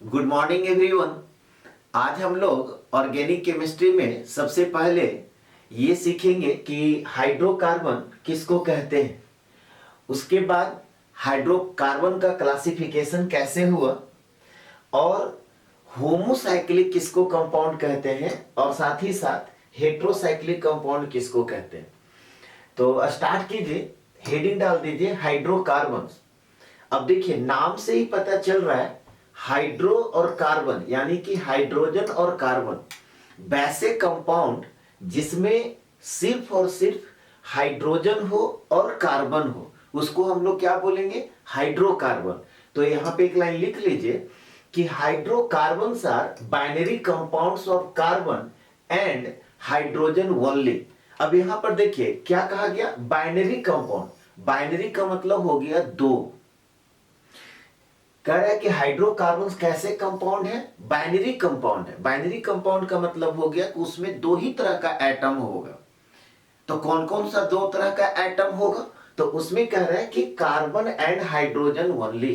Good morning everyone. आज हम लोग ऑर्गेनिक केमिस्ट्री में सबसे पहले ये सीखेंगे कि हाइड्रोकार्बन किसको कहते हैं। उसके बाद हाइड्रोकार्बन का क्लासिफिकेशन कैसे हुआ और होमोसाइक्लिक किसको कंपाउंड कहते हैं और साथ ही साथ हेट्रोसाइक्लिक कंपाउंड किसको कहते हैं। तो स्टार्ट कीजिए, हेडिंग डाल दीजिए हाइड्रोकार्बन। अब देखिए नाम से ही पता चल रहा है हाइड्रो और कार्बन यानी कि हाइड्रोजन और कार्बन वैसे कंपाउंड जिसमें सिर्फ और सिर्फ हाइड्रोजन हो और कार्बन हो उसको हम लोग क्या बोलेंगे, हाइड्रोकार्बन। तो यहां पे एक लाइन लिख लीजिए कि hydrocarbons are binary compounds of carbon and hydrogen only. अब यहां पर देखिए क्या कहा गया, बाइनरी कंपाउंड। बाइनरी का मतलब हो गया दो। कह रहा है कि हाइड्रोकार्बन्स कैसे कंपाउंड है, बाइनरी कंपाउंड है। बाइनरी कंपाउंड का मतलब हो गया कि उसमें दो ही तरह का एटम होगा। तो कौन कौन सा दो तरह का एटम होगा, तो उसमें कह रहा है कि कार्बन एंड हाइड्रोजन ओनली।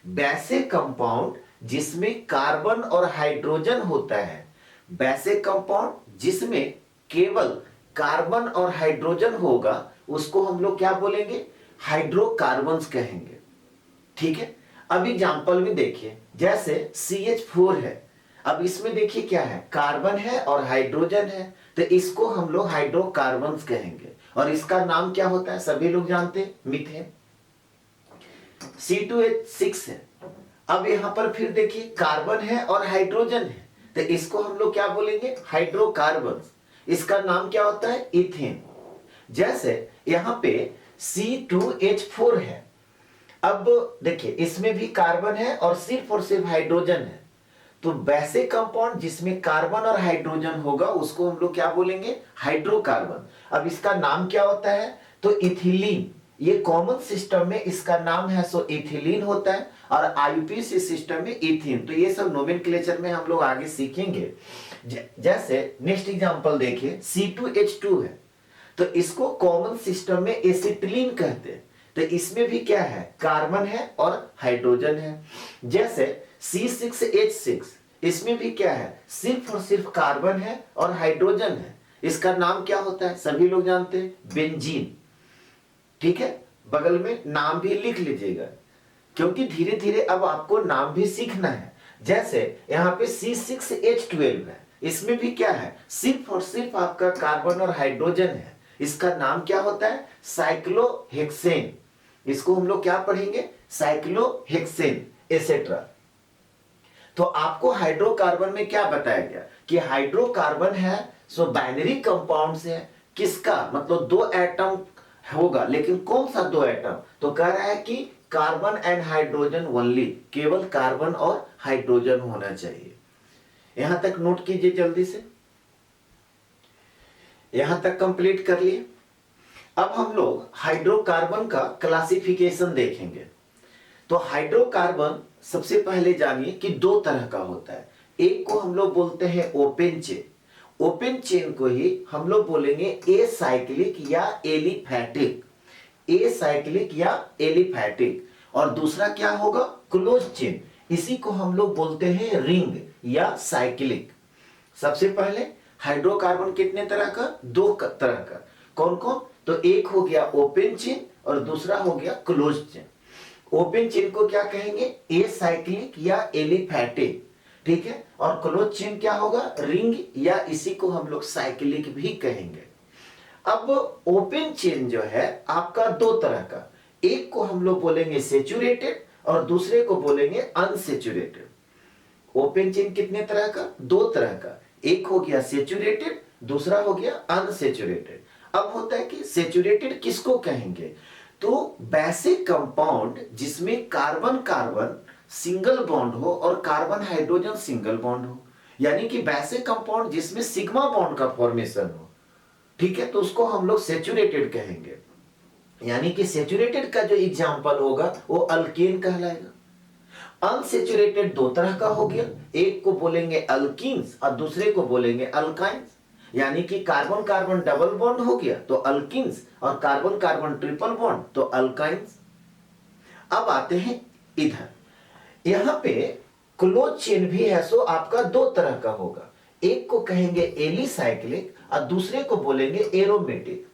वैसे कंपाउंड जिसमें कार्बन और हाइड्रोजन होता है, वैसे कंपाउंड जिसमें केवल कार्बन और हाइड्रोजन होगा उसको हम लोग क्या बोलेंगे, हाइड्रोकार्बन्स कहेंगे। ठीक है। अब एग्जांपल में देखिए जैसे CH4 है। अब इसमें देखिए क्या है, कार्बन है और हाइड्रोजन है, तो इसको हम लोग हाइड्रोकार्बन्स कहेंगे। और इसका नाम क्या होता है, सभी लोग जानते हैं, मीथेन। C2H6 है। अब यहां पर फिर देखिए कार्बन है और हाइड्रोजन है, तो इसको हम लोग क्या बोलेंगे, हाइड्रोकार्बन्स। इसका नाम क्या होता है, इथेन। जैसे यहां पे C2H4 है। अब देखिए इसमें भी कार्बन है और सिर्फ हाइड्रोजन है। तो वैसे कंपाउंड जिसमें कार्बन और हाइड्रोजन होगा उसको हम लोग क्या बोलेंगे, हाइड्रोकार्बन। अब इसका नाम क्या होता है, तो इथिलीन। ये कॉमन सिस्टम में इसका नाम है सो इथिलीन होता है और आईयूपीएसी सिस्टम में इथीन। तो ये सब नोमेनक्लेचर में हम लोग आगे सीखेंगे। जैसे नेक्स्ट एग्जांपल देखिए C2H2 है, तो इसको कॉमन सिस्टम में एसिटिलीन कहते हैं। तो इसमें भी क्या है, कार्बन है और हाइड्रोजन है। जैसे C6H6, इसमें भी क्या है, सिर्फ और सिर्फ कार्बन है और हाइड्रोजन है। इसका नाम क्या होता है, सभी लोग जानते हैं, बेंजीन। ठीक है, बगल में नाम भी लिख लीजिएगा क्योंकि धीरे धीरे अब आपको नाम भी सीखना है। जैसे यहाँ पे C6H12 है, इसमें भी क्या है, सिर्फ और सिर्फ आपका कार्बन और हाइड्रोजन है। इसका नाम क्या होता है, साइक्लोहेक्सेन। इसको हम लोग क्या पढ़ेंगे, साइक्लोहेक्सेन एसेट्रा। तो आपको हाइड्रोकार्बन में क्या बताया गया कि हाइड्रोकार्बन है सो बाइनरी कंपाउंड है। किसका मतलब दो एटम होगा, लेकिन कौन सा दो एटम, तो कह रहा है कि कार्बन एंड हाइड्रोजन ओनली, केवल कार्बन और हाइड्रोजन होना चाहिए। यहां तक नोट कीजिए जल्दी से, यहां तक कंप्लीट कर लिए। अब हम लोग हाइड्रोकार्बन का क्लासिफिकेशन देखेंगे। तो हाइड्रोकार्बन सबसे पहले जानिए कि दो तरह का होता है। एक को हम लोग बोलते हैं ओपन चेन। ओपन चेन को ही हम लोग बोलेंगे एसाइक्लिक या एलिफैटिक। एसाइक्लिक या एलिफैटिक। और दूसरा क्या होगा, क्लोज चेन। इसी को हम लोग बोलते हैं रिंग या साइक्लिक। सबसे पहले हाइड्रोकार्बन कितने तरह का, दो तरह का। कौन कौन, तो एक हो गया ओपन चेन और दूसरा हो गया क्लोज चेन। ओपन चेन को क्या कहेंगे, एसाइक्लिक या एलिफैटिक। ठीक है, और क्लोज चेन क्या होगा, रिंग या इसी को हम लोग साइक्लिक भी कहेंगे। अब ओपन चेन जो है आपका दो तरह का, एक को हम लोग बोलेंगे सेचुरेटेड और दूसरे को बोलेंगे अनसेचुरेटेड। ओपन चेन कितने तरह का, दो तरह का, एक हो गया सेचुरेटेड, दूसरा हो गया अनसेचुरेटेड। अब होता है कि सेचुरेटेड किसको कहेंगे, तो वैसे कंपाउंड जिसमें कार्बन कार्बन सिंगल बॉन्ड हो और कार्बन हाइड्रोजन सिंगल बॉन्ड हो, यानी कि वैसे कंपाउंड जिसमें सिग्मा बॉन्ड का फॉर्मेशन हो। ठीक है, तो उसको हम लोग सेचुरेटेड कहेंगे। यानी कि सेचुरेटेड का जो एग्जांपल होगा वो अल्केन कहलाएगा। अनसेचुरेटेड दो तरह का हो गया, एक को बोलेंगे अल्कीन्स और दूसरे को बोलेंगे अल्काइंस। यानी कि कार्बन कार्बन डबल बॉन्ड हो गया तो अल्कीन्स और कार्बन कार्बन ट्रिपल बॉन्ड तो अल्काइंस। अब आते हैं इधर, यहां पे क्लोज चेन भी है सो आपका दो तरह का होगा, एक को कहेंगे एलिसाइक्लिक और दूसरे को बोलेंगे एरोमेटिक।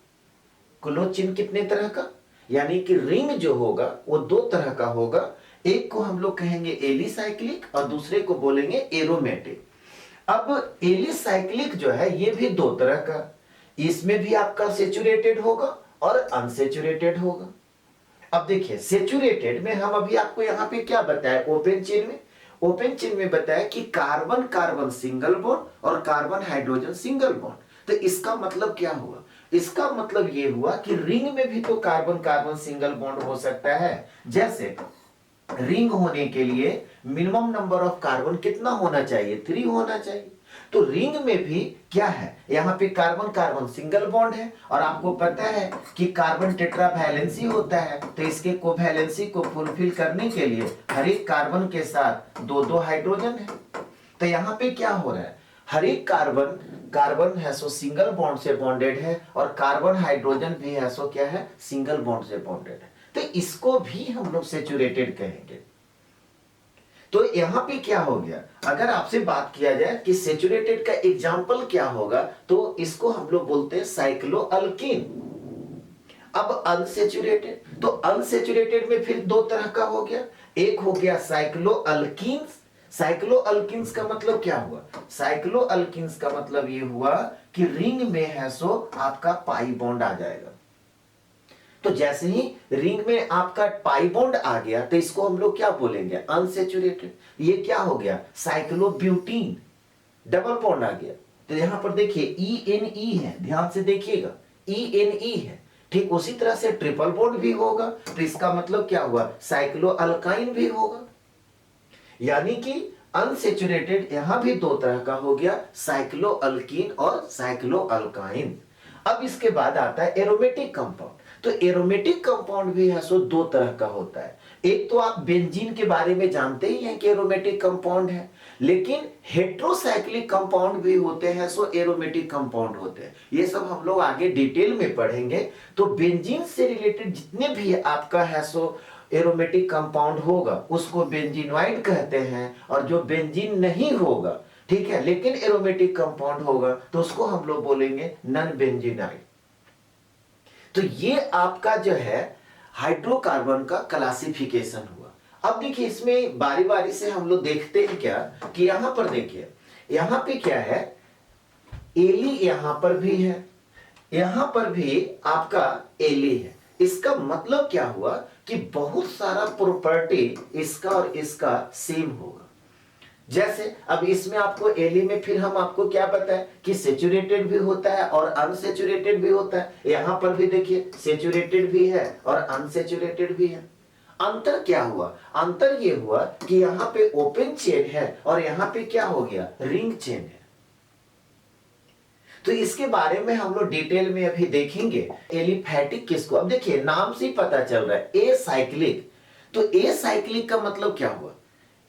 क्लोज चेन कितने तरह का, यानी कि रिंग जो होगा वो दो तरह का होगा, एक को हम लोग कहेंगे एलिसाइक्लिक और दूसरे को बोलेंगे एरोमेटिक। अब एलिसाइक्लिक जो है ये भी दो तरह का, इसमें भी आपका सेचुरेटेड होगा और अनसेचुरेटेड होगा। अब देखिए सेचुरेटेड में हम अभी आपको यहां पे क्या बताया, ओपन चेन में बताया कि कार्बन कार्बन सिंगल बॉन्ड और कार्बन हाइड्रोजन सिंगल बॉन्ड। तो इसका मतलब क्या हुआ, इसका मतलब ये हुआ कि रिंग में भी तो कार्बन कार्बन सिंगल बॉन्ड हो सकता है। जैसे रिंग होने के लिए मिनिमम नंबर ऑफ कार्बन कितना होना चाहिए, 3 होना चाहिए। तो रिंग में भी क्या है, यहाँ पे कार्बन कार्बन सिंगल बॉन्ड है और आपको पता है कि कार्बन टेट्रा वैलेंसी होता है, तो इसके कोवैलेंसी को फुलफिल करने के लिए हर एक कार्बन के साथ दो दो हाइड्रोजन है। तो यहाँ पे क्या हो रहा है, हर एक कार्बन कार्बन है सो सिंगल बॉन्ड से बॉन्डेड है और कार्बन हाइड्रोजन भी है सो क्या है, सिंगल बॉन्ड से बॉन्डेड है। तो इसको भी हम लोग सेचुरेटेड कहेंगे। तो यहां पे क्या हो गया, अगर आपसे बात किया जाए कि सेचुरेटेड का एग्जांपल क्या होगा, तो इसको हम लोग बोलते हैं साइक्लोअल्कीन। अब अनसेचुरेटेड, तो अनसेचुरेटेड में फिर दो तरह का हो गया, एक हो गया साइक्लोअल्कीन्स। साइक्लोअल्कीन्स का मतलब क्या हुआ, साइक्लोअल्कीन्स का मतलब ये हुआ कि रिंग में है सो आपका पाई बॉन्ड आ जाएगा। तो जैसे ही रिंग में आपका पाई बॉन्ड आ गया तो इसको हम लोग क्या बोलेंगे, अनसेचुरेटेड। ये क्या हो गया, साइक्लोब्यूटीन, डबल बॉन्ड आ गया। तो यहां पर देखिए ENE है, ध्यान से देखिएगा ENE है। ठीक उसी तरह से ट्रिपल बॉन्ड भी होगा, तो इसका मतलब क्या हुआ, साइक्लो अल्काइन भी होगा। यानी कि अनसेचुरेटेड यहां भी दो तरह का हो गया, साइक्लो अल्कीन और साइक्लो अल्काइन। अब इसके बाद आता है एरोमेटिक कंपाउंड। तो एरोमेटिक कंपाउंड भी है सो दो तरह का होता है, एक तो आप बेंजीन के बारे में जानते ही हैं कि एरोमेटिक कंपाउंड है, लेकिन हेट्रोसाइक्लिक कंपाउंड भी होते हैं सो एरोमेटिक कंपाउंड होते हैं। ये सब हम लोग आगे डिटेल में पढ़ेंगे। तो बेंजीन से रिलेटेड जितने भी आपका है सो एरोमेटिक कंपाउंड होगा उसको बेंजीनोइड कहते हैं, और जो बेंजीन नहीं होगा, ठीक है, लेकिन एरोमेटिक कंपाउंड होगा तो उसको हम लोग बोलेंगे नॉन बेंजीनाइड। तो ये आपका जो है हाइड्रोकार्बन का क्लासिफिकेशन हुआ। अब देखिए इसमें बारी बारी से हम लोग देखते हैं क्या कि यहां पर देखिए, यहां पे क्या है, एली यहां पर भी है, यहां पर भी आपका एली है। इसका मतलब क्या हुआ कि बहुत सारा प्रॉपर्टी इसका और इसका सेम होगा। जैसे अब इसमें आपको एली में फिर हम आपको क्या बताएं कि सेचुरेटेड भी होता है और अनसेचुरेटेड भी होता है। यहां पर भी देखिए सेचुरेटेड भी है और अनसेचुरेटेड भी है। अंतर क्या हुआ, अंतर ये हुआ कि यहां पे ओपन चेन है और यहां पे क्या हो गया, रिंग चेन है। तो इसके बारे में हम लोग डिटेल में अभी देखेंगे। एलिफैटिक किसको, अब देखिए नाम से ही पता चल रहा है ए साइक्लिक। तो ए साइक्लिक का मतलब क्या हुआ,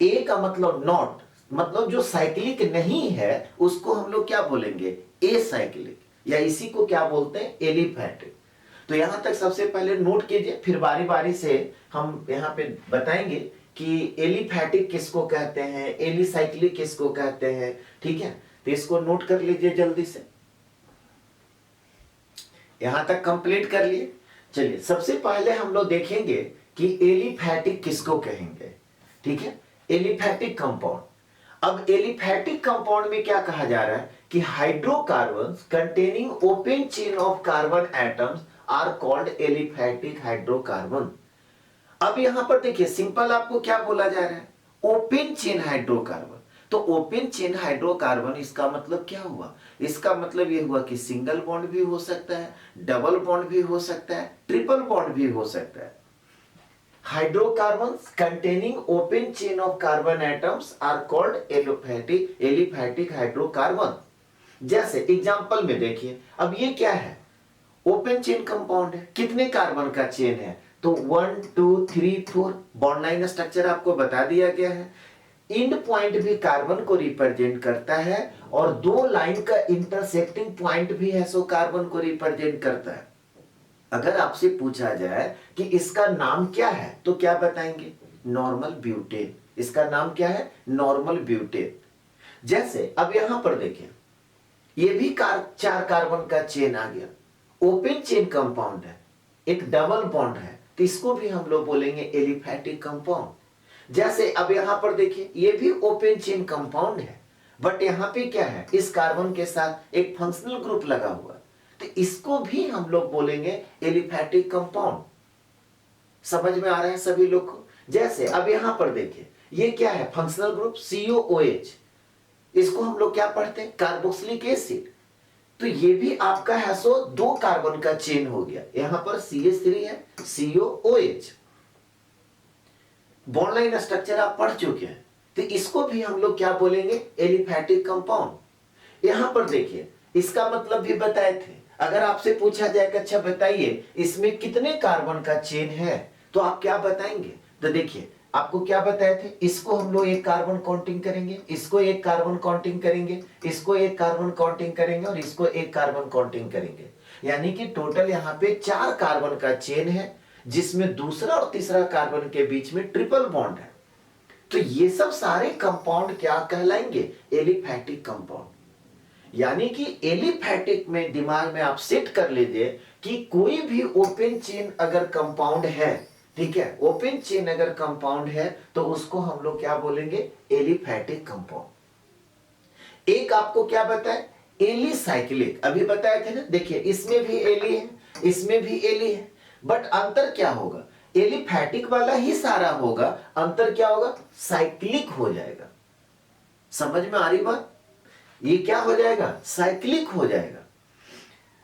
ए का मतलब नॉट, मतलब जो साइक्लिक नहीं है उसको हम लोग क्या बोलेंगे, ए साइक्लिक, या इसी को क्या बोलते हैं, एलिफैटिक। तो यहां तक सबसे पहले नोट कीजिए, फिर बारी बारी से हम यहां पे बताएंगे कि एलिफैटिक किसको कहते हैं, एलिसाइक्लिक किसको कहते हैं। ठीक है, तो इसको नोट कर लीजिए जल्दी से। यहां तक कंप्लीट कर लिए। चलिए सबसे पहले हम लोग देखेंगे कि एलिफैटिक किसको कहेंगे। ठीक है, एलिफैटिक कंपाउंड। अब एलिफैटिक कंपाउंड में क्या कहा जा रहा है कि hydrocarbons containing open chain of carbon atoms are called aliphatic hydrocarbon. अब यहां पर देखिए सिंपल आपको क्या बोला जा रहा है, ओपन चेन हाइड्रोकार्बन। तो ओपन चेन हाइड्रोकार्बन इसका मतलब क्या हुआ, इसका मतलब ये हुआ कि सिंगल बॉन्ड भी हो सकता है, डबल बॉन्ड भी हो सकता है, ट्रिपल बॉन्ड भी हो सकता है। Hydrocarbons containing open chain of carbon atoms are called aliphatic hydrocarbon. जैसे एग्जांपल में देखिए, अब ये क्या है, ओपन चेन कंपाउंड है, कितने कार्बन का चेन है, तो 1 2 3 4 बॉन्ड लाइन स्ट्रक्चर आपको बता दिया गया है। इंड पॉइंट भी कार्बन को रिप्रेजेंट करता है और दो लाइन का इंटरसेक्टिंग पॉइंट भी है सो कार्बन को रिप्रेजेंट करता है। अगर आपसे पूछा जाए कि इसका नाम क्या है तो क्या बताएंगे, नॉर्मल ब्यूटेन। इसका नाम क्या है? Normal butane. जैसे अब यहां पर देखिए, ये भी 4 कार्बन का चेन आ गया, ओपन चेन कंपाउंड है, एक डबल बॉन्ड है, तो इसको भी हम लोग बोलेंगे एलिफैटिक कंपाउंड। जैसे अब यहां पर देखिए, ये भी ओपन चेन कंपाउंड है, बट यहां पे क्या है, इस कार्बन के साथ एक फंक्शनल ग्रुप लगा हुआ, तो इसको भी हम लोग बोलेंगे एलिफैटिक कंपाउंड। समझ में आ रहा है सभी लोग को? जैसे अब यहां पर देखिए, ये क्या है? फंक्शनल ग्रुप COOH, इसको हम लोग क्या पढ़ते हैं? Carboxylic acid. तो ये भी आपका है सो 2 कार्बन का चेन हो गया, यहां पर CH3 है, COOH। बॉन्ड लाइन स्ट्रक्चर आप पढ़ चुके हैं, तो इसको भी हम लोग क्या बोलेंगे? Aliphatic compound. यहां पर देखिए, इसका मतलब भी बताए थे। अगर आपसे पूछा जाएगा अच्छा बताइए इसमें कितने कार्बन का चेन है, तो आप क्या बताएंगे? तो देखिए, आपको क्या बताए थे, इसको हम लोग एक कार्बन काउंटिंग करेंगे, इसको एक कार्बन काउंटिंग करेंगे, इसको एक कार्बन काउंटिंग करेंगे और इसको एक कार्बन काउंटिंग करेंगे। यानी कि टोटल यहाँ पे 4 कार्बन का चेन है, जिसमें दूसरा और तीसरा कार्बन के बीच में ट्रिपल बॉन्ड है। तो ये सब सारे कंपाउंड क्या कहलाएंगे? Aliphatic compound. यानी कि एलिफैटिक में दिमाग में आप सेट कर लीजिए कि कोई भी ओपन चेन अगर कंपाउंड है, ठीक है, ओपन चेन अगर कंपाउंड है तो उसको हम लोग क्या बोलेंगे? Aliphatic compound. एक आपको क्या बताए? एलिसाइक्लिक, अभी बताए थे ना, देखिए इसमें भी एली है, इसमें भी एली है, बट अंतर क्या होगा? एलिफैटिक वाला ही सारा होगा, अंतर क्या होगा? साइक्लिक हो जाएगा। समझ में आ रही बात? ये क्या हो जाएगा? साइक्लिक हो जाएगा।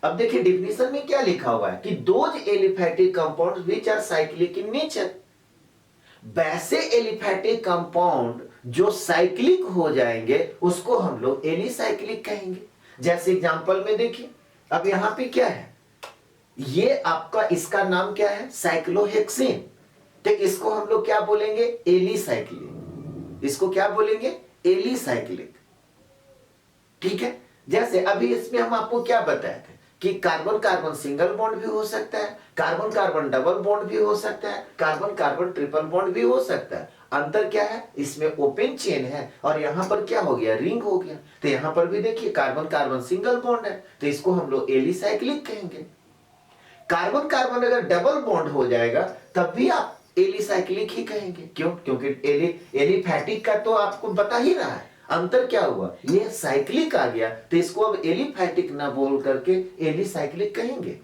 अब देखिए डिफिनेशन में क्या लिखा हुआ है कि those aliphatic compounds which are cyclic in nature. वैसे एलिफैटिक कंपाउंड जो साइक्लिक हो जाएंगे उसको हम लोग एलिसाइक्लिक कहेंगे। जैसे एग्जांपल में देखिए, अब यहां पे क्या है, ये आपका इसका नाम क्या है? साइक्लोहेक्सेन। तो इसको हम लोग क्या बोलेंगे? एलिसाइक्लिक। इसको क्या बोलेंगे? एलिसाइक्लिक। ठीक है। जैसे अभी इसमें हम आपको क्या बताए थे कि कार्बन कार्बन सिंगल बॉन्ड भी हो सकता है, कार्बन कार्बन डबल बॉन्ड भी हो सकता है, कार्बन कार्बन ट्रिपल बॉन्ड भी हो सकता है। अंतर क्या है? इसमें ओपन चेन है और यहां पर क्या हो गया? रिंग हो गया। तो यहां पर भी देखिए कार्बन कार्बन सिंगल बॉन्ड है, तो इसको हम लोग एलिसाइक्लिक कहेंगे। कार्बन कार्बन अगर डबल बॉन्ड हो जाएगा तब भी आप एलिसाइक्लिक ही कहेंगे। क्यों? क्योंकि एलिफैटिक का तो आपको बता ही रहा है। अंतर क्या हुआ? ये साइक्लिक आ गया, तो इसको अब एलिफैटिक ना बोल करके एलिसाइक्लिक कहेंगे।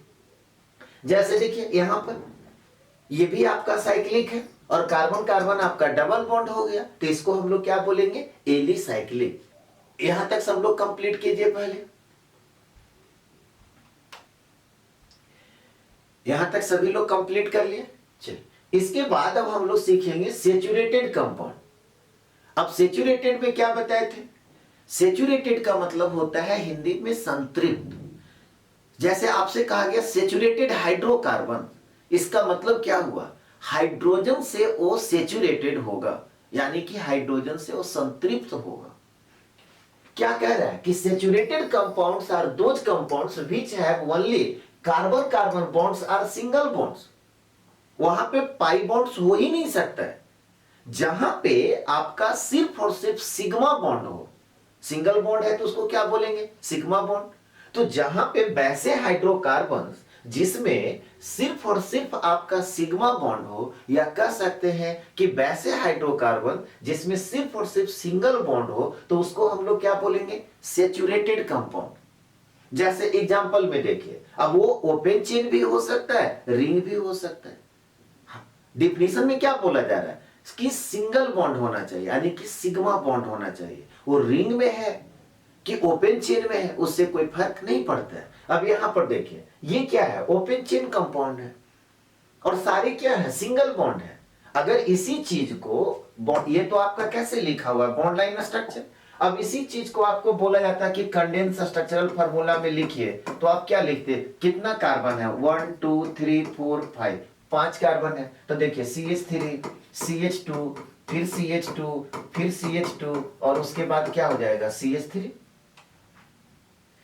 जैसे देखिए यहां पर ये भी आपका साइक्लिक है और कार्बन कार्बन आपका डबल बॉन्ड हो गया, तो इसको हम लोग क्या बोलेंगे? एलिसाइक्लिक। यहां तक सब लोग कंप्लीट कीजिए पहले। यहां तक सभी लोग कंप्लीट कर लिए। चलिए इसके बाद अब हम लोग सीखेंगे सेचुरेटेड कंपाउंड। अब सेचुरेटेड में क्या बताए थे? सेचुरेटेड का मतलब होता है हिंदी में संतृप्त। जैसे आपसे कहा गया सेचुरेटेड हाइड्रोकार्बन, इसका मतलब क्या हुआ? हाइड्रोजन से वो सेचुरेटेड होगा, यानी कि हाइड्रोजन से वो संतृप्त होगा। क्या कह रहा है कि saturated compounds are those compounds which have only carbon carbon bonds are single bonds. वहां पे पाई बॉन्ड्स हो ही नहीं सकता है, जहां पे आपका सिर्फ और सिर्फ सिग्मा बॉन्ड हो। सिंगल बॉन्ड है तो उसको क्या बोलेंगे? Sigma bond. तो जहां पे वैसे हाइड्रोकार्बन जिसमें सिर्फ और सिर्फ आपका सिग्मा बॉन्ड हो, या कह सकते हैं कि वैसे हाइड्रोकार्बन जिसमें सिर्फ और सिर्फ सिंगल बॉन्ड हो, तो उसको हम लोग क्या बोलेंगे? Saturated compound. जैसे एग्जांपल में देखिए, अब वो ओपन चेन भी हो सकता है, रिंग भी हो सकता है। डिफिनेशन में क्या बोला जा रहा है कि सिंगल बॉन्ड होना चाहिए, यानी कि सिग्मा बॉन्ड होना चाहिए। वो रिंग में है कि ओपन चेन में है, उससे कोई फर्क नहीं पड़ता है। अब यहां पर देखिए, ये क्या है? ओपन चेन कंपाउंड है और सारे क्या है? सिंगल बॉन्ड है। अगर इसी चीज को ये तो आपका कैसे लिखा हुआ है? Bond line structure. अब इसी चीज को आपको बोला जाता है कि कंडेंस स्ट्रक्चरल फार्मूला में लिखिए, तो आप क्या लिखते? कितना कार्बन है? 1 2 3 4 5, 5 कार्बन है। तो देखिए CH3 CH2 फिर CH2 फिर CH2 और उसके बाद क्या हो जाएगा? CH3।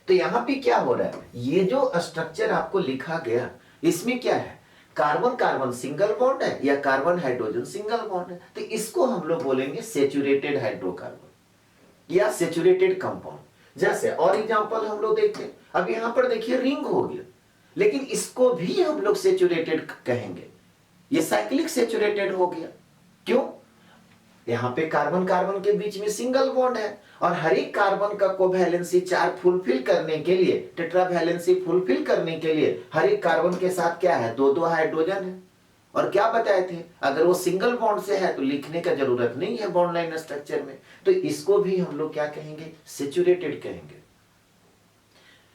तो यहां पे क्या हो रहा है? ये जो स्ट्रक्चर आपको लिखा गया, इसमें क्या है? कार्बन कार्बन सिंगल बॉन्ड है या कार्बन हाइड्रोजन सिंगल बॉन्ड है, तो इसको हम लोग बोलेंगे सेचुरेटेड हाइड्रोकार्बन या सेचुरेटेड कंपाउंड। जैसे और एग्जांपल हम लोग देखते हैं, अब यहां पर देखिए रिंग हो गया, लेकिन इसको भी हम लोग सेचुरेटेड कहेंगे, ये साइक्लिक सेचुरेटेड हो गया। क्यों? यहां पे कार्बन कार्बन के बीच में सिंगल बॉन्ड है और हर एक कार्बन का कोवैलेंसी चार्ज फुलफिल करने के लिए, टेट्रावैलेंसी फुलफिल करने के लिए हर एक कार्बन के साथ क्या है, दो दो हाइड्रोजन है। और क्या बताए थे, अगर वो सिंगल बॉन्ड से है तो लिखने का जरूरत नहीं है बॉन्ड लाइन स्ट्रक्चर में, तो इसको भी हम लोग क्या कहेंगे, सेचुरेटेड कहेंगे।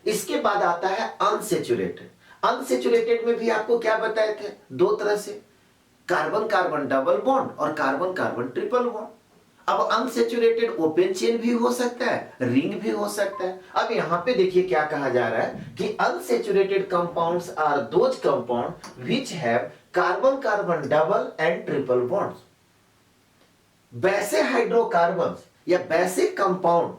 इसके बाद आता है अनसेचुरेटेड। अनसेचुरेटेड में भी आपको क्या बताए थे, दो तरह से, कार्बन कार्बन डबल बॉन्ड और कार्बन कार्बन ट्रिपल बॉन्ड। अब अनसेचुरेटेड ओपन चेन भी हो सकता है, रिंग भी हो सकता है। अब यहां पे देखिए क्या कहा जा रहा है कि unsaturated compounds are those compound which have carbon carbon double and triple bonds. वैसे हाइड्रोकार्बन्स या वैसे कंपाउंड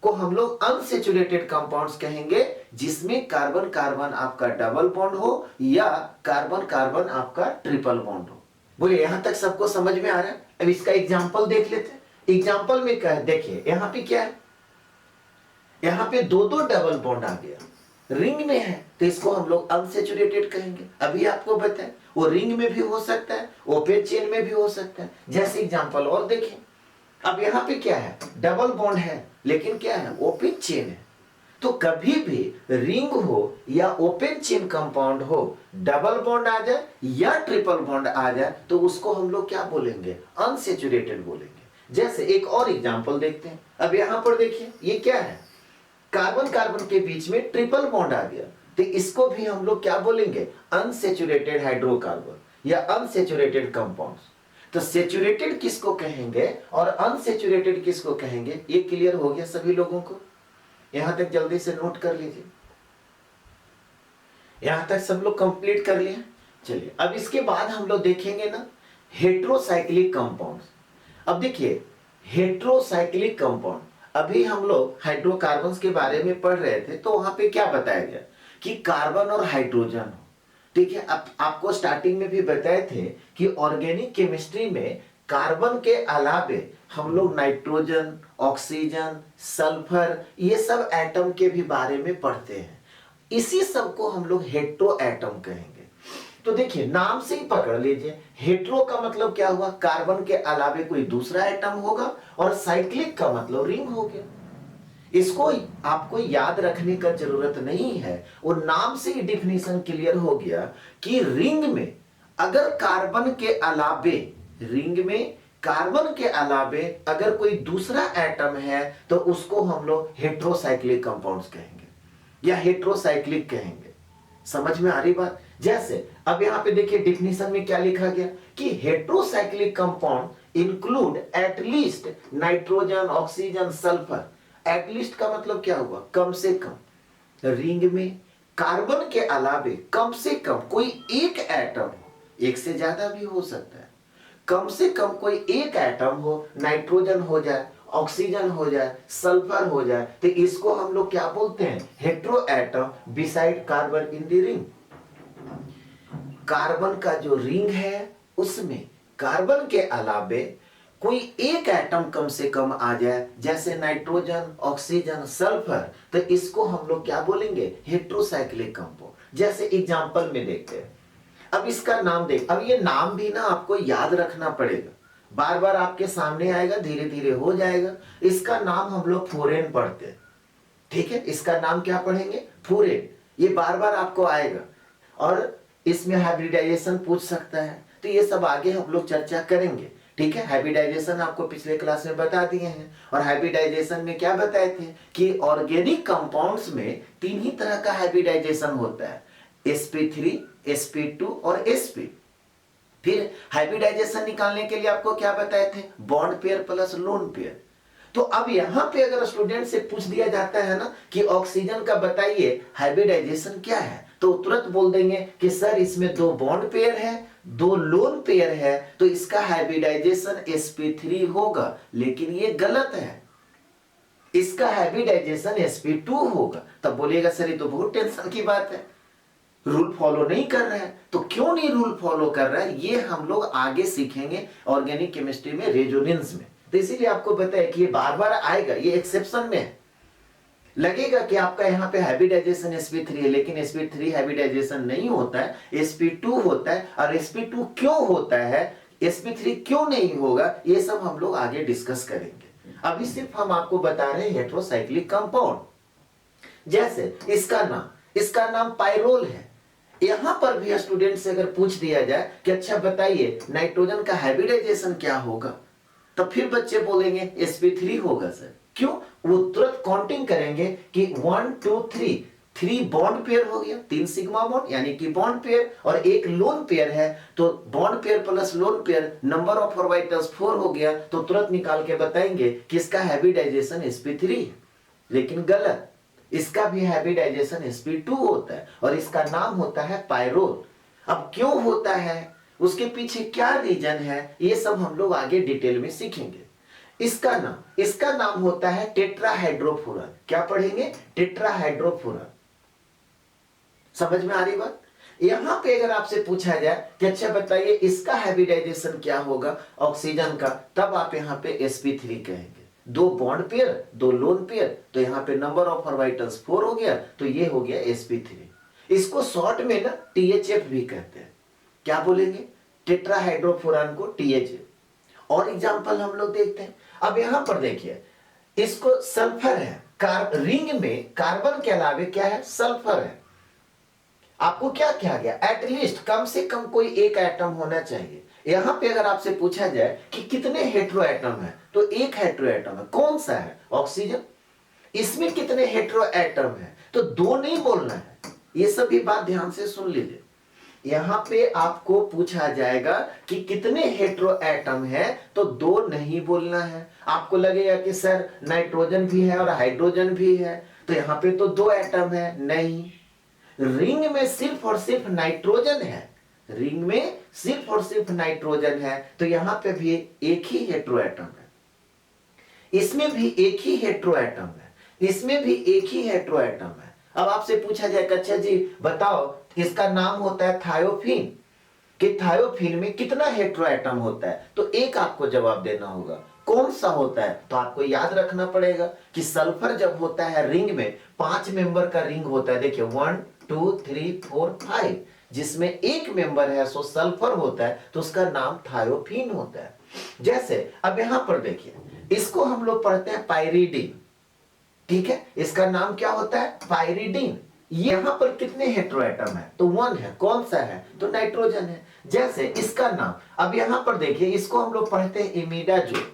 को हम लोग अनसेचुरेटेड कंपाउंड्स कहेंगे जिसमें कार्बन कार्बन आपका डबल बॉन्ड हो या कार्बन कार्बन आपका ट्रिपल बॉन्ड हो। बोलिए यहां तक सबको समझ में आ रहा है? अब इसका एग्जांपल देख लेते हैं। एग्जांपल में क्या है, देखिए यहां पे क्या है, यहां पे दो दो डबल बॉन्ड आ गया, रिंग में है तो इसको हम लोग अनसेचुरेटेड कहेंगे। अभी आपको बताएं, वो रिंग में भी हो सकता है, ओपन चेन में भी हो सकता है। जैसे एग्जांपल और देखें, अब यहां पे क्या है, डबल बॉन्ड है लेकिन क्या है, ओपन चेन है। तो कभी भी रिंग हो या ओपन चेन कंपाउंड हो, डबल बॉन्ड आ जाए या ट्रिपल बॉन्ड आ जाए तो उसको हम लोग क्या बोलेंगे, अनसेचुरेटेड बोलेंगे। जैसे एक और एग्जांपल देखते हैं। अब यहां पर देखिए ये क्या है, कार्बन कार्बन के बीच में ट्रिपल बॉन्ड आ गया, तो इसको भी हम लोग क्या बोलेंगे, अनसेचुरेटेड हाइड्रोकार्बन या अनसेचुरेटेड कंपाउंड्स। तो सेचुरेटेड किसको कहेंगे और अनसेचुरेटेड किसको कहेंगे, ये क्लियर हो गया सभी लोगों को? यहां तक जल्दी से नोट कर लीजिए, यहां तक सब लोग कंप्लीट कर लिए। चलिए अब इसके बाद हम लोग देखेंगे ना हेट्रोसाइक्लिक कंपाउंड्स। अब देखिए हेट्रोसाइक्लिक कंपाउंड, अभी हम लोग हाइड्रोकार्बन्स के बारे में पढ़ रहे थे तो वहां पे क्या बताया गया कि कार्बन और हाइड्रोजन हो, ठीक है। अब आपको स्टार्टिंग में भी बताए थे कि ऑर्गेनिक केमिस्ट्री में कार्बन के अलावे हम लोग नाइट्रोजन, ऑक्सीजन, सल्फर, ये सब एटम के भी बारे में पढ़ते हैं। इसी सब को हम लोग हेट्रो एटम कहेंगे। तो देखिए नाम से ही पकड़ लीजिए, हेट्रो का मतलब क्या हुआ, कार्बन के अलावे कोई दूसरा एटम होगा, और साइक्लिक का मतलब रिंग हो गया। इसको आपको याद रखने का जरूरत नहीं है, वो नाम से ही डिफिनीशन क्लियर हो गया कि रिंग में अगर कार्बन के अलावे, रिंग में कार्बन के अलावे अगर कोई दूसरा एटम है तो उसको हम लोग हेट्रोसाइक्लिक कंपाउंड्स कहेंगे या हेट्रोसाइक्लिक कहेंगे। समझ में आ रही बात? जैसे अब यहां पे देखिए डिफिनीशन में क्या लिखा गया कि heterocyclic compound include at least nitrogen, oxygen, sulphur. At least का मतलब क्या हुआ, कम से कम। रिंग में कार्बन के अलावे कम से कम कोई एक एटम हो, एक से ज्यादा भी हो सकता है, कम से कम कोई एक एटम हो, नाइट्रोजन हो जाए, ऑक्सीजन हो जाए, सल्फर हो जाए, तो इसको हम लोग क्या बोलते हैं, hetero atom beside carbon in the ring. Carbon का जो रिंग है उसमें कार्बन के अलावे कोई एक एटम कम से कम आ जाए, जैसे नाइट्रोजन, ऑक्सीजन, सल्फर, तो इसको हम लोग क्या बोलेंगे, हेट्रोसाइक्लिक कंपाउंड। जैसे एग्जांपल में देखते हैं, अब इसका नाम देख, अब ये नाम भी ना आपको याद रखना पड़ेगा, बार बार आपके सामने आएगा, धीरे धीरे हो जाएगा। इसका नाम हम लोग फ्लोरेन पढ़ते हैं, ठीक है। इसका नाम क्या पढ़ेंगे, फ्लोरेन। ये बार बार आपको आएगा और इसमें हाइब्रिडाइजेशन पूछ सकता है, तो ये सब आगे हम लोग चर्चा करेंगे, ठीक है। हाइब्रिडाइजेशन आपको पिछले क्लास में बता दिए हैं, और हाइब्रिडाइजेशन में क्या बताए थे कि ऑर्गेनिक कंपाउंड्स में तीन ही तरह का हाइब्रिडाइजेशन होता है, sp3, sp2 और sp। फिर हाइब्रिडाइजेशन निकालने के लिए आपको क्या बताए थे, bond pair plus lone pair. तो अब यहां पे अगर स्टूडेंट से पूछ दिया जाता है ना कि ऑक्सीजन का बताइए हाइब्रिडाइजेशन क्या है, तो तुरंत बोल देंगे कि सर इसमें दो बॉन्ड पेयर है, दो लोन पेयर है, तो इसका हाइब्रिडाइजेशन sp3 होगा। लेकिन ये गलत है, इसका हाइब्रिडाइजेशन sp2 होगा। तब बोलिएगा सर ये तो बहुत टेंशन की बात है, रूल फॉलो नहीं कर रहा है। तो क्यों नहीं रूल फॉलो कर रहा है, ये हम लोग आगे सीखेंगे ऑर्गेनिक केमिस्ट्री में, रेजोनेंस में। तो इसीलिए आपको बताया कि ये बार बार आएगा, ये एक्सेप्शन में है। लगेगा कि आपका यहाँ पे हाइब्रिडाइजेशन sp3 है, लेकिन sp3 हाइब्रिडाइजेशन नहीं होता है, sp2 होता है। और sp2 क्यों होता है, sp3 क्यों नहीं होगा, ये सब हम लोग आगे डिस्कस करेंगे। अभी सिर्फ हम आपको बता रहे हैं हेटेरोसाइक्लिक कंपाउंड। जैसे इसका नाम पाइरोल है। यहां पर भी स्टूडेंट से अगर पूछ दिया जाए कि अच्छा बताइए नाइट्रोजन का हाइब्रिडाइजेशन क्या होगा, तो फिर बच्चे बोलेंगे sp3 होगा सर। क्यों, वो तुरंत काउंटिंग करेंगे कि 1 2 3 बॉन्ड पेयर हो गया, 3 सिग्मा बॉन्ड यानी कि बॉन्ड पेयर, और एक लोन पेयर है, तो bond pair plus lone pair, number of orbitals 4 हो गया, तो तुरंत निकाल के बताएंगे कि इसका हाइब्रिडाइजेशन sp3 है। लेकिन गलत, इसका भी हाइब्रिडाइजेशन sp2 होता है और इसका नाम होता है पाइरोल। अब क्यों होता है, उसके पीछे क्या रीजन है, ये सब हम लोग आगे डिटेल में सीखेंगे। इसका नाम होता है टेट्राहाइड्रोफुरान। क्या पढ़ेंगे, टेट्राहाइड्रोफुरान। समझ में आ रही बात। यहां पे अगर आपसे पूछा जाए कि अच्छा बताइए इसका हाइब्रिडाइजेशन क्या होगा ऑक्सीजन का, तब आप यहां पे sp3 कहेंगे। 2 बॉन्ड पेयर 2 लोन पेयर, तो यहां पे नंबर ऑफ ऑर्बिटल्स 4 हो गया, तो ये हो गया sp3। इसको शॉर्ट में ना THF भी कहते हैं। क्या बोलेंगे, टेट्राहाइड्रोफुरान को THF। और एग्जांपल हम लोग देखते हैं। अब यहां पर देखिए, इसको सल्फर है, रिंग में कार्बन के अलावे क्या है, सल्फर है। आपको क्या कहा गया, एटलीस्ट कम से कम कोई एक एटम होना चाहिए। यहां पे अगर आपसे पूछा जाए कि कितने हेटेरो एटम है, तो एक हेटेरो एटम है। कौन सा है, ऑक्सीजन। इसमें कितने हेटेरो एटम है, तो 2 नहीं बोलना है। ये सभी बात ध्यान से सुन लीजिए। यहां पे आपको पूछा जाएगा कि कितने हेटेरो एटम है, तो 2 नहीं बोलना है। आपको लगेगा कि सर नाइट्रोजन भी है और हाइड्रोजन भी है, तो यहां पे तो 2 एटम है, नहीं। रिंग में सिर्फ और सिर्फ नाइट्रोजन है, रिंग में सिर्फ और सिर्फ नाइट्रोजन है, तो यहां पे भी एक ही हेटेरो एटम है। इसमें भी एक ही हेटेरो एटम है, इसमें भी एक ही हेटेरो एटम है। अब आपसे पूछा जाए अच्छा जी बताओ, इसका नाम होता है थायोफिन, कि थायोफिन में कितना हेटेरो एटम होता है, तो एक आपको जवाब देना होगा। कौन सा होता है, तो आपको याद रखना पड़ेगा कि सल्फर जब होता है रिंग में 5 मेंबर का रिंग होता है। देखिए 1 2 3 4 5, जिसमें एक मेंबर है सो सल्फर होता है, तो उसका नाम थायोफिन होता है। जैसे अब यहां पर देखिए, इसको हम लोग पढ़ते हैं पाइरिडीन, ठीक है, इसका नाम क्या होता है, पाइरिडीन। यहां पर कितने हेटेरो एटम है, तो 1 है। कौन सा है, तो नाइट्रोजन है। जैसे इसका नाम, अब यहां पर देखिए, इसको हम लोग पढ़ते हैं इमिडाजोल।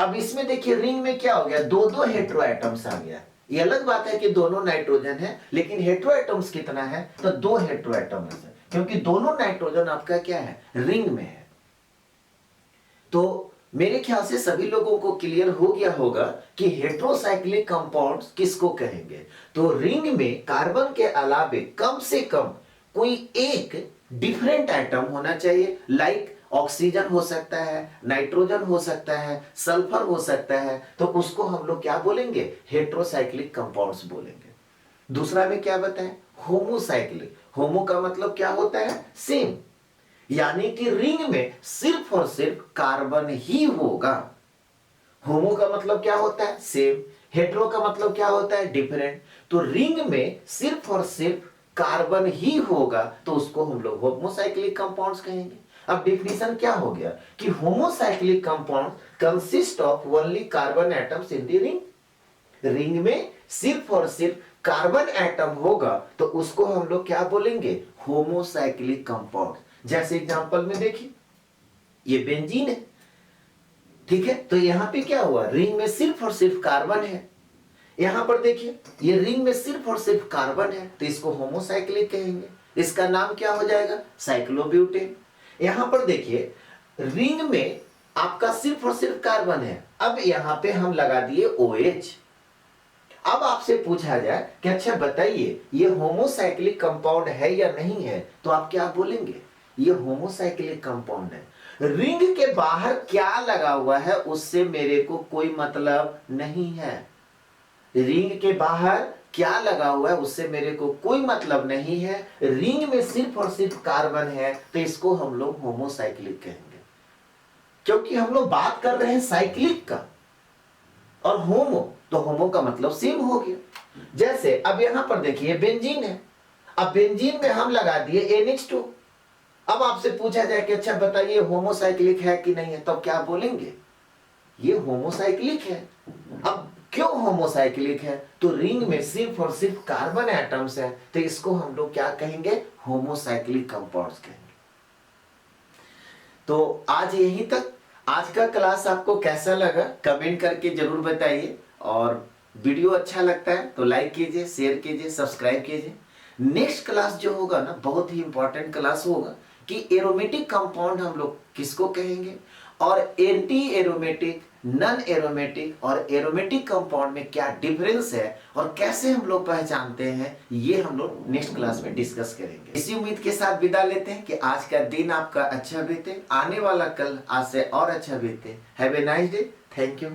अब इसमें देखिए रिंग में क्या हो गया, 2 हेटेरो एटम्स आ गया। ये अलग बात है कि दोनों नाइट्रोजन है, लेकिन हेटेरो एटम्स कितना है, तो 2 हेटेरो एटम है, क्योंकि दोनों नाइट्रोजन आपका क्या है, रिंग में है। तो मेरे ख्याल से सभी लोगों को क्लियर हो गया होगा कि हेटेरोसाइक्लिक कंपाउंड्स किसको कहेंगे। तो रिंग में कार्बन के अलावे कम से कम कोई एक डिफरेंट एटम होना चाहिए। लाइक ऑक्सीजन हो सकता है, नाइट्रोजन हो सकता है, सल्फर हो सकता है, तो उसको हम लोग क्या बोलेंगे, हेटेरोसाइक्लिक कंपाउंड्स बोलेंगे। दूसरा में क्या बताएं, होमोसाइक्लिक। होमो का मतलब क्या होता है, सेम, यानी कि रिंग में सिर्फ और सिर्फ कार्बन ही होगा। होमो का मतलब क्या होता है, सेम। हेटेरो का मतलब क्या होता है, डिफरेंट। तो रिंग में सिर्फ और सिर्फ कार्बन ही होगा, तो उसको हम लोग होमोसाइक्लिक कंपाउंड्स कहेंगे। अब डिफिनीशन क्या हो गया कि homocyclic compound consist of only carbon atoms in the ring. Ring में सिर्फ और सिर्फ कार्बन एटम होगा, तो उसको हम लोग क्या बोलेंगे, होमोसाइक्लिक कंपाउंड। जैसे एग्जांपल में देखिए, ये बेंजीन है, ठीक है, तो यहां पे क्या हुआ, रिंग में सिर्फ और सिर्फ कार्बन है। यहां पर देखिए, ये रिंग में सिर्फ और सिर्फ कार्बन है, तो इसको होमोसाइक्लिक कहेंगे। इसका नाम क्या हो जाएगा, साइक्लोब्यूटेन। यहां पर देखिए, रिंग में आपका सिर्फ और सिर्फ कार्बन है। अब यहां पे हम लगा दिए OH। अब आपसे पूछा जाए कि अच्छा बताइए ये होमोसाइक्लिक कंपाउंड है या नहीं है, तो आप क्या बोलेंगे, ये होमोसाइक्लिक कंपाउंड है। रिंग के बाहर क्या लगा हुआ है उससे मेरे को कोई मतलब नहीं है। रिंग के बाहर क्या लगा हुआ है उससे मेरे को कोई मतलब नहीं है, रिंग में सिर्फ और सिर्फ कार्बन है, तो इसको हम लोग होमोसाइक्लिक कहेंगे। क्योंकि हम लोग बात कर रहे हैं साइक्लिक का, और होमो तो होमो का मतलब सेम हो गया। जैसे अब यहां पर देखिए बेंजीन है, अब बेंजीन में हम लगा दिए NH2। अब आपसे पूछा जाए कि अच्छा बताइए होमोसाइक्लिक है कि नहीं है, तब क्या बोलेंगे? ये होमोसाइक्लिक है। अब क्यों होमोसाइक्लिक है? तो रिंग में सिर्फ और सिर्फ कार्बन एटम्स है, तो इसको हम लोग क्या कहेंगे? होमोसाइक्लिक कंपाउंड्स कहेंगे। तो आज यहीं तक। आज का क्लास आपको कैसा लगा कमेंट करके जरूर बताइए, और वीडियो अच्छा लगता है तो लाइक कीजिए, शेयर कीजिए, सब्सक्राइब कीजिए। नेक्स्ट क्लास जो होगा ना, बहुत ही इंपॉर्टेंट क्लास होगा कि एरोमेटिक कंपाउंड हम लोग किसको कहेंगे, और एंटी एरोमेटिक, नॉन एरोमेटिक और एरोमेटिक कंपाउंड में क्या डिफरेंस है और कैसे हम लोग पहचानते हैं, ये हम लोग नेक्स्ट क्लास में डिस्कस करेंगे। इसी उम्मीद के साथ विदा लेते हैं कि आज का दिन आपका अच्छा बीते, आने वाला कल आज से और अच्छा बीते। Have a nice day. Thank you.